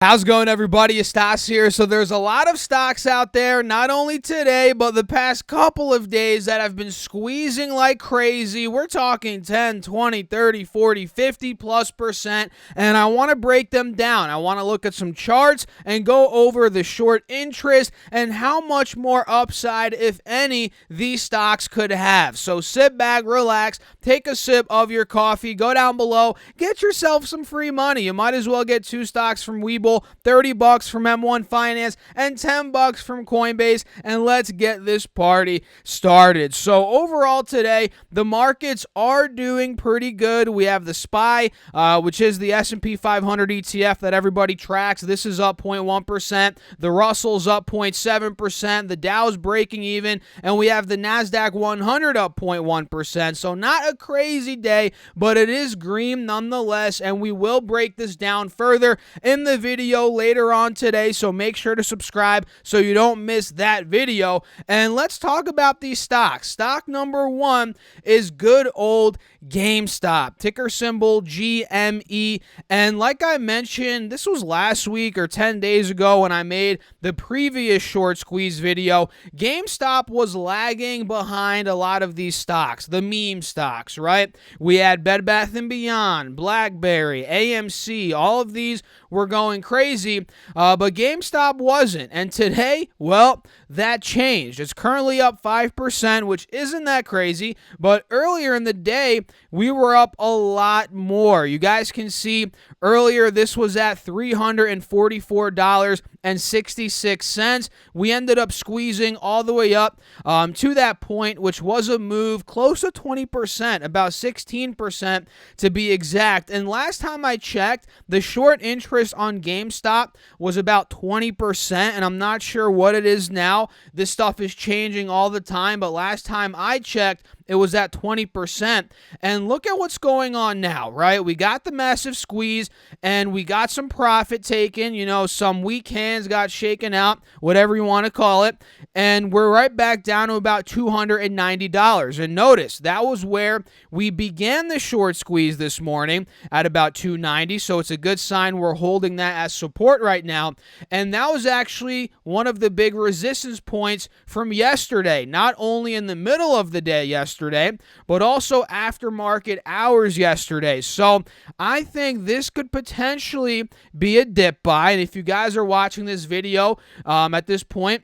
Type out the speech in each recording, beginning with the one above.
How's it going, everybody? It's Stas here. So there's a lot of stocks out there, not only today, but the past couple of days that have been squeezing like crazy. We're talking 10, 20, 30, 40, 50 plus percent, and I want to break them down. I want to look at some charts and go over the short interest and how much more upside, if any, these stocks could have. So sit back, relax, take a sip of your coffee, go down below, get yourself some free money. You might as well get two stocks from Webull, $30 from M1 Finance, and $10 from Coinbase, and let's get this party started. So overall today, the markets are doing pretty good. We have the SPY, which is the S&P 500 ETF that everybody tracks. This is up 0.1%. The Russell's up 0.7%. The Dow's breaking even, and we have the NASDAQ 100 up 0.1%. So not a crazy day, but it is green nonetheless, and we will break this down further in the video later on today, so make sure to subscribe so you don't miss that video. And let's talk about these stocks. Stock number one is good old Gamestop, ticker symbol GME. And like I mentioned, this was last week or 10 days ago when I made the previous short squeeze video. GameStop was lagging behind a lot of these stocks, the meme stocks, right? We had Bed Bath & Beyond, BlackBerry, AMC, all of these were going crazy, but GameStop wasn't. And today, well, that changed. It's currently up 5%, which isn't that crazy, but earlier in the day, we were up a lot more. You guys can see earlier this was at $344.66. We ended up squeezing all the way up to that point, which was a move close to 20%, about 16% to be exact. And last time I checked, the short interest on GameStop was about 20%, and I'm not sure what it is now. This stuff is changing all the time, but last time I checked, it was at 20%. And look at what's going on now, right? We got the massive squeeze, and we got some profit taken. You know, some weak hands got shaken out, whatever you want to call it. And we're right back down to about $290. And notice, that was where we began the short squeeze this morning at about $290. So it's a good sign we're holding that as support right now. And that was actually one of the big resistance points from yesterday, not only in the middle of the day yesterday, but also after market hours yesterday. So I think this could potentially be a dip buy. And if you guys are watching this video at this point,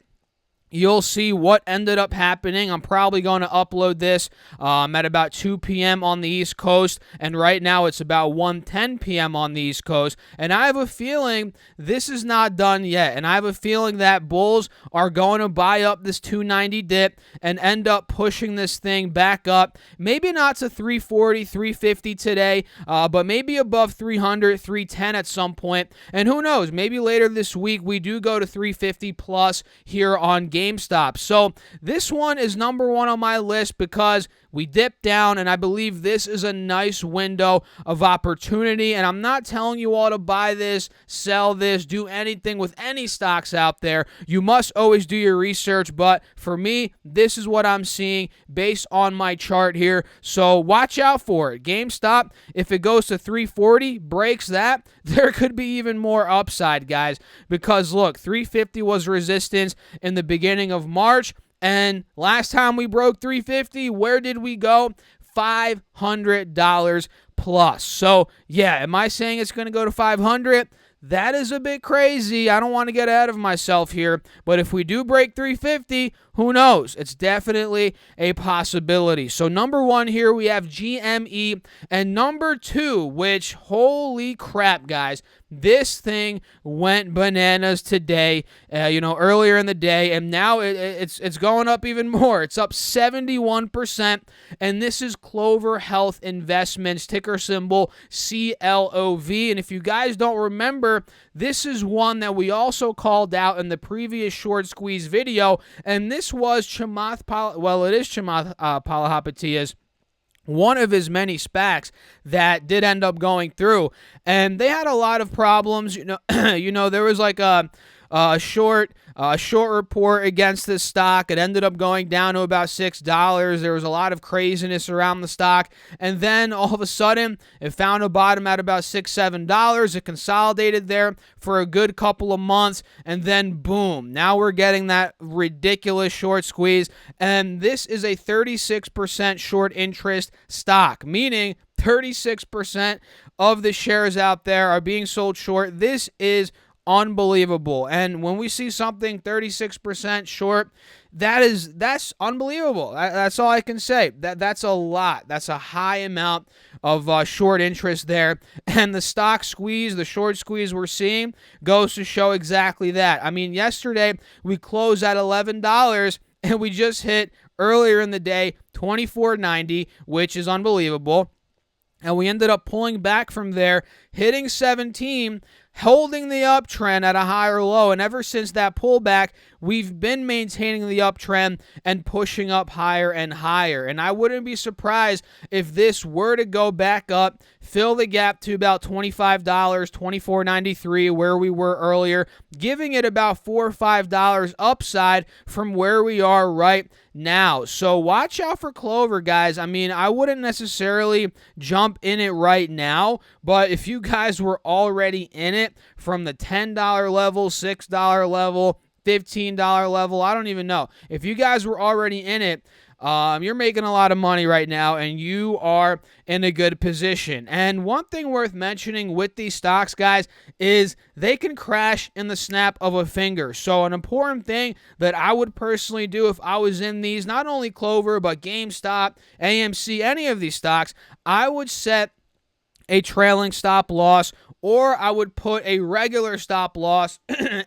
you'll see what ended up happening. I'm probably going to upload this at about 2 p.m. on the East Coast, and right now it's about 1:10 p.m. on the East Coast, and I have a feeling this is not done yet, and I have a feeling that bulls are going to buy up this 290 dip and end up pushing this thing back up, maybe not to 340, 350 today, but maybe above 300, 310 at some point, and who knows, maybe later this week we do go to 350 plus here on GameStop. So this one is number one on my list because we dipped down, and I believe this is a nice window of opportunity. And I'm not telling you all to buy this, sell this, do anything with any stocks out there. You must always do your research, but for me, this is what I'm seeing based on my chart here. So watch out for it. GameStop, if it goes to 340, breaks that, there could be even more upside, guys, because look, 350 was resistance in the beginning of March. And last time we broke 350, where did we go? $500 plus. So, yeah, am I saying it's going to go to 500? That is a bit crazy. I don't want to get ahead of myself here, but if we do break 350, who knows? It's definitely a possibility. So number one here, we have GME, and number two, which, holy crap, guys, this thing went bananas today, earlier in the day, and now it's going up even more. It's up 71%, and this is Clover Health Investments, ticker symbol CLOV. And if you guys don't remember, this is one that we also called out in the previous short squeeze video, and this was Chamath Palihapitiya's one of his many SPACs that did end up going through, and they had a lot of problems. There was like a a short report against this stock. It ended up going down to about $6. There was a lot of craziness around the stock, and then all of a sudden it found a bottom at about $6-7. It consolidated there for a good couple of months, and then boom, now we're getting that ridiculous short squeeze, and this is a 36% short interest stock, meaning 36% of the shares out there are being sold short. This is unbelievable. And when we see something 36% short, that's unbelievable. That's all I can say. That's a lot. That's a high amount of short interest there. And the stock squeeze, the short squeeze we're seeing goes to show exactly that. I mean, yesterday we closed at $11 and we just hit earlier in the day $24.90, which is unbelievable. And we ended up pulling back from there, hitting 17, holding the uptrend at a higher low. And ever since that pullback, we've been maintaining the uptrend and pushing up higher and higher. And I wouldn't be surprised if this were to go back up, fill the gap to about $25, $24.93, where we were earlier, giving it about $4 or $5 upside from where we are right now. So watch out for Clover, guys. I mean, I wouldn't necessarily jump in it right now, but if you guys were already in it from the $10 level, $6 level, $15 level, I don't even know. If you guys were already in it, you're making a lot of money right now, and you are in a good position. And one thing worth mentioning with these stocks, guys, is they can crash in the snap of a finger. So an important thing that I would personally do if I was in these, not only Clover, but GameStop, AMC, any of these stocks, I would set a trailing stop loss, or I would put a regular stop loss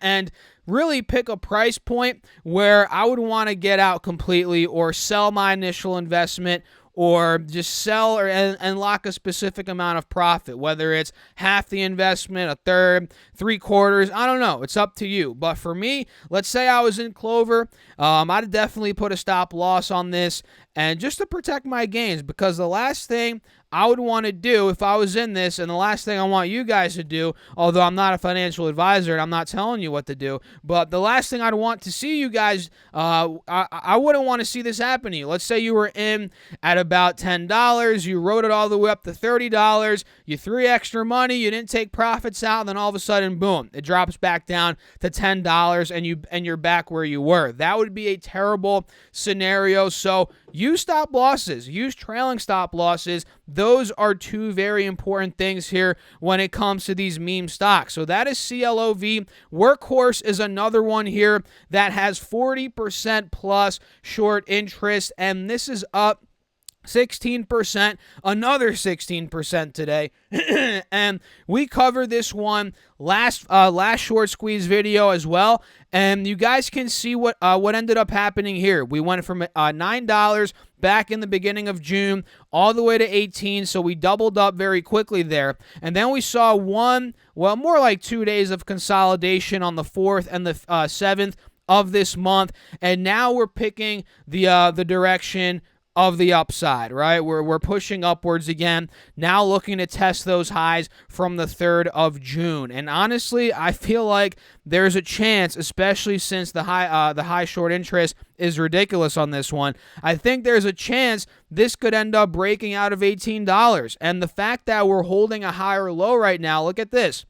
and really pick a price point where I would want to get out completely or sell my initial investment, or just sell and lock a specific amount of profit, whether it's half the investment, a third, 3/4, I don't know. It's up to you. But for me, let's say I was in Clover, I'd definitely put a stop loss on this, and just to protect my gains, because the last thing I would want to do if I was in this, and the last thing I want you guys to do, although I'm not a financial advisor and I'm not telling you what to do, but the last thing I'd want to see you guys, I wouldn't want to see this happen to you. Let's say you were in at about $10, you rode it all the way up to $30, you threw extra money, you didn't take profits out, and then all of a sudden, boom, it drops back down to $10 and you're back where you were. That would be a terrible scenario. So use stop losses, use trailing stop losses. Those are two very important things here when it comes to these meme stocks. So that is CLOV. Workhorse is another one here that has 40% plus short interest, and this is up 16%, another 16% today. And we covered this one last short squeeze video as well, and you guys can see what ended up happening here. We went from $9 back in the beginning of June all the way to 18, so we doubled up very quickly there. And then we saw more like 2 days of consolidation on the 4th and the 7th of this month, and now we're picking the direction of the upside, right? We're pushing upwards again, now looking to test those highs from the 3rd of June. And honestly, I feel like there's a chance, especially since the high short interest is ridiculous on this one, I think there's a chance this could end up breaking out of $18. And the fact that we're holding a higher low right now, look at this.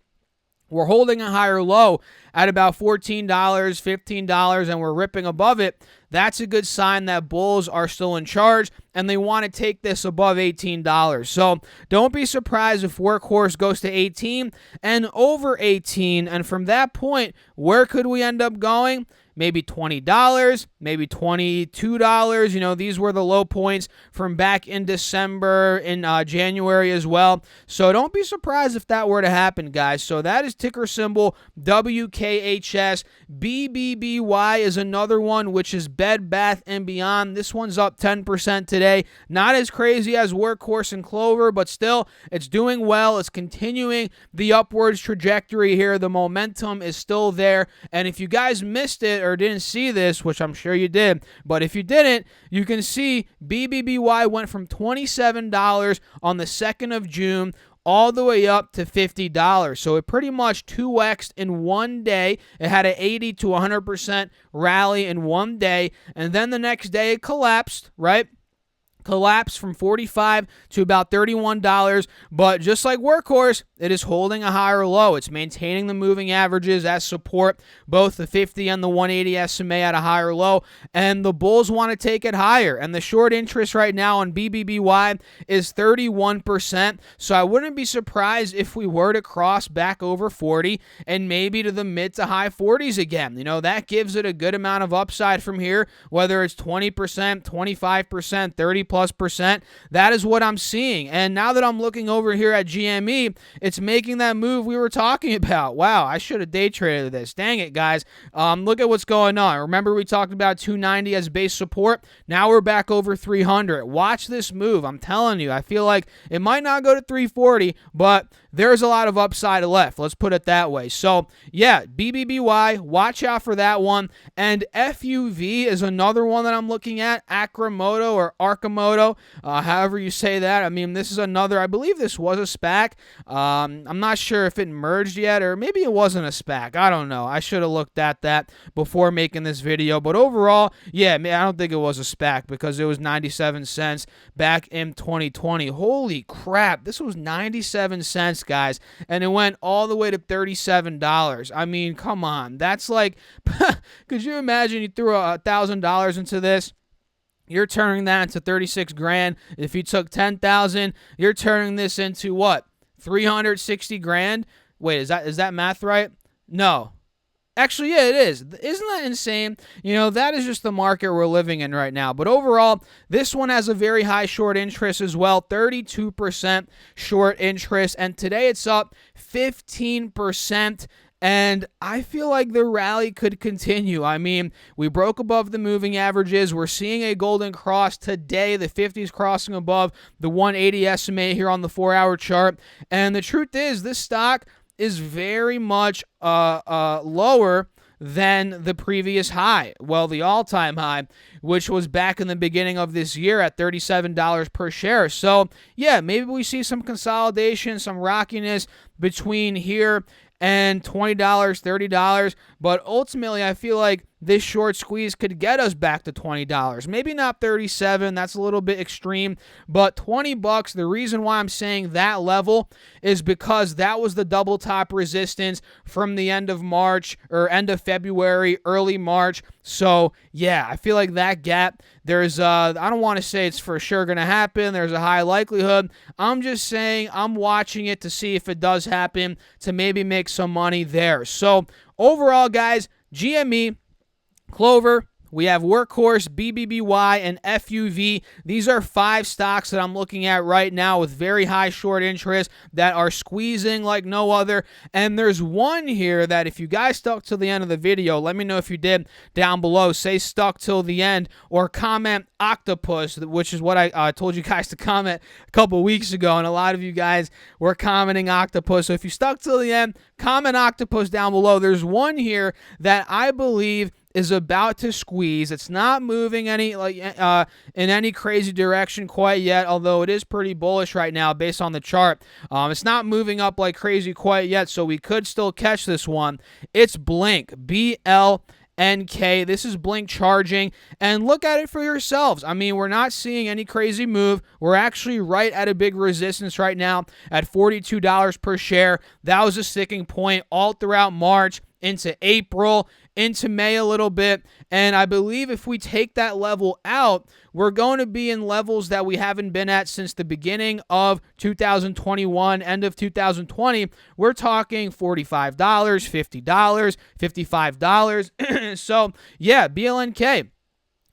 We're holding a higher low at about $14, $15, and we're ripping above it. That's a good sign that bulls are still in charge, and they want to take this above $18. So don't be surprised if Workhorse goes to 18 and over 18. And from that point, where could we end up going? Maybe $20, maybe $22. You know, these were the low points from back in December, in January as well. So don't be surprised if that were to happen, guys. So that is ticker symbol WKHS. BBBY is another one, which is Bed Bath & Beyond. This one's up 10% today. Not as crazy as Workhorse and Clover, but still, it's doing well. It's continuing the upwards trajectory here. The momentum is still there. And if you guys missed it or didn't see this, which I'm sure you did, but if you didn't, you can see BBBY went from $27 on the 2nd of June all the way up to $50. So it pretty much 2x'd in one day. It had an 80 to 100% rally in one day, and then the next day it collapsed, right? Collapsed from $45 to about $31, but just like Workhorse, it is holding a higher low. It's maintaining the moving averages as support, both the 50 and the 180 SMA at a higher low, and the bulls want to take it higher, and the short interest right now on BBBY is 31%, so I wouldn't be surprised if we were to cross back over 40 and maybe to the mid to high 40s again. You know, that gives it a good amount of upside from here, whether it's 20%, 25%, 30+%. That is what I'm seeing, and now that I'm looking over here at GME, it's making that move we were talking about. Wow, I should have day traded this. Dang it, guys. Look at what's going on. Remember we talked about 290 as base support? Now we're back over 300. Watch this move. I'm telling you, I feel like it might not go to 340, but there's a lot of upside left. Let's put it that way. So, yeah, BBBY, watch out for that one. And FUV is another one that I'm looking at. Acromoto or Arcomoto, however you say that. I mean, this is another, I believe this was a SPAC. I'm not sure if it merged yet, or maybe it wasn't a SPAC. I don't know. I should have looked at that before making this video. But overall, yeah, I don't think it was a SPAC because it was 97 cents back in 2020. Holy crap. This was 97 cents, guys, and it went all the way to $37. I mean, come on. That's like, could you imagine you threw $1,000 into this? You're turning that into 36 grand. If you took 10,000, you're turning this into what? 360 grand? Wait, is that math right? No. Actually, yeah, it is. Isn't that insane? You know, that is just the market we're living in right now. But overall, this one has a very high short interest as well, 32% short interest. And today it's up 15%. And I feel like the rally could continue. I mean, we broke above the moving averages. We're seeing a golden cross today. The 50s crossing above the 180 SMA here on the 4-hour chart. And the truth is, this stock is very much lower than the previous high. Well, the all-time high, which was back in the beginning of this year at $37 per share. So, yeah, maybe we see some consolidation, some rockiness between here and $20, $30, but ultimately I feel like this short squeeze could get us back to $20. Maybe not 37, that's a little bit extreme, but $20, the reason why I'm saying that level is because that was the double top resistance from the end of March or end of February, early March. So, yeah, I feel like that gap, there's I don't want to say it's for sure going to happen. There's a high likelihood. I'm just saying I'm watching it to see if it does happen to maybe make some money there. So, overall, guys, GME, Clover, we have Workhorse, BBBY, and FUV. These are 5 stocks that I'm looking at right now with very high short interest that are squeezing like no other. And there's one here that if you guys stuck till the end of the video, let me know if you did down below. Say stuck till the end or comment octopus, which is what I told you guys to comment a couple weeks ago. And a lot of you guys were commenting octopus. So if you stuck till the end, comment octopus down below. There's one here that I believe is about to squeeze. It's not moving any in any crazy direction quite yet, although it is pretty bullish right now based on the chart. It's not moving up like crazy quite yet, so we could still catch this one. It's Blink, BLNK. This is Blink charging, and look at it for yourselves. I mean, we're not seeing any crazy move. We're actually right at a big resistance right now at $42 per share. That was a sticking point all throughout March, into April, into May a little bit, and I believe if we take that level out, we're going to be in levels that we haven't been at since the beginning of 2021, end of 2020. We're talking $45, $50, $55. So, yeah, BLNK.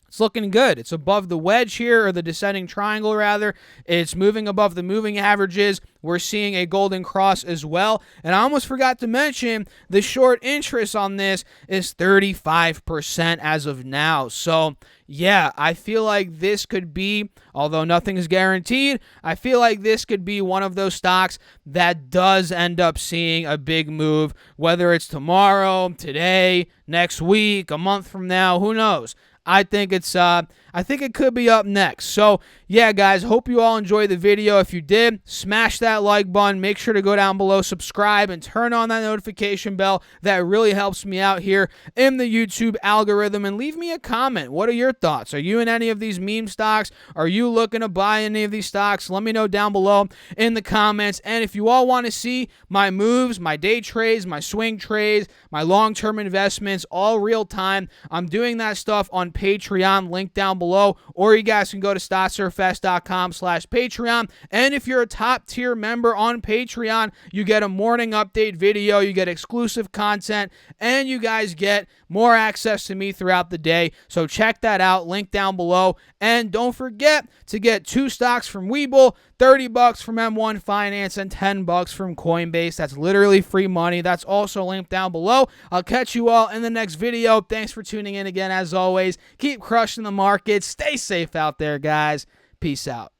It's looking good. It's above the wedge here, or the descending triangle, rather. It's moving above the moving averages. We're seeing a golden cross as well. And I almost forgot to mention the short interest on this is 35% as of now. So, yeah, I feel like this could be, although nothing is guaranteed, I feel like this could be one of those stocks that does end up seeing a big move, whether it's tomorrow, today, next week, a month from now, who knows? I think it could be up next. So yeah, guys, hope you all enjoyed the video. If you did, smash that like button. Make sure to go down below, subscribe, and turn on that notification bell. That really helps me out here in the YouTube algorithm. And leave me a comment. What are your thoughts? Are you in any of these meme stocks? Are you looking to buy any of these stocks? Let me know down below in the comments. And if you all want to see my moves, my day trades, my swing trades, my long-term investments, all real time, I'm doing that stuff on Patreon, link down below, or you guys can go to StockSurfFest.com/Patreon. And if you're a top tier member on Patreon, you get a morning update video, you get exclusive content, and you guys get more access to me throughout the day. So check that out, link down below. And don't forget to get 2 stocks from Webull, $30 from M1 Finance, and $10 from Coinbase. That's literally free money. That's also linked down below. I'll catch you all in the next video. Thanks for tuning in again. As always, keep crushing the market. Stay safe out there, guys. Peace out.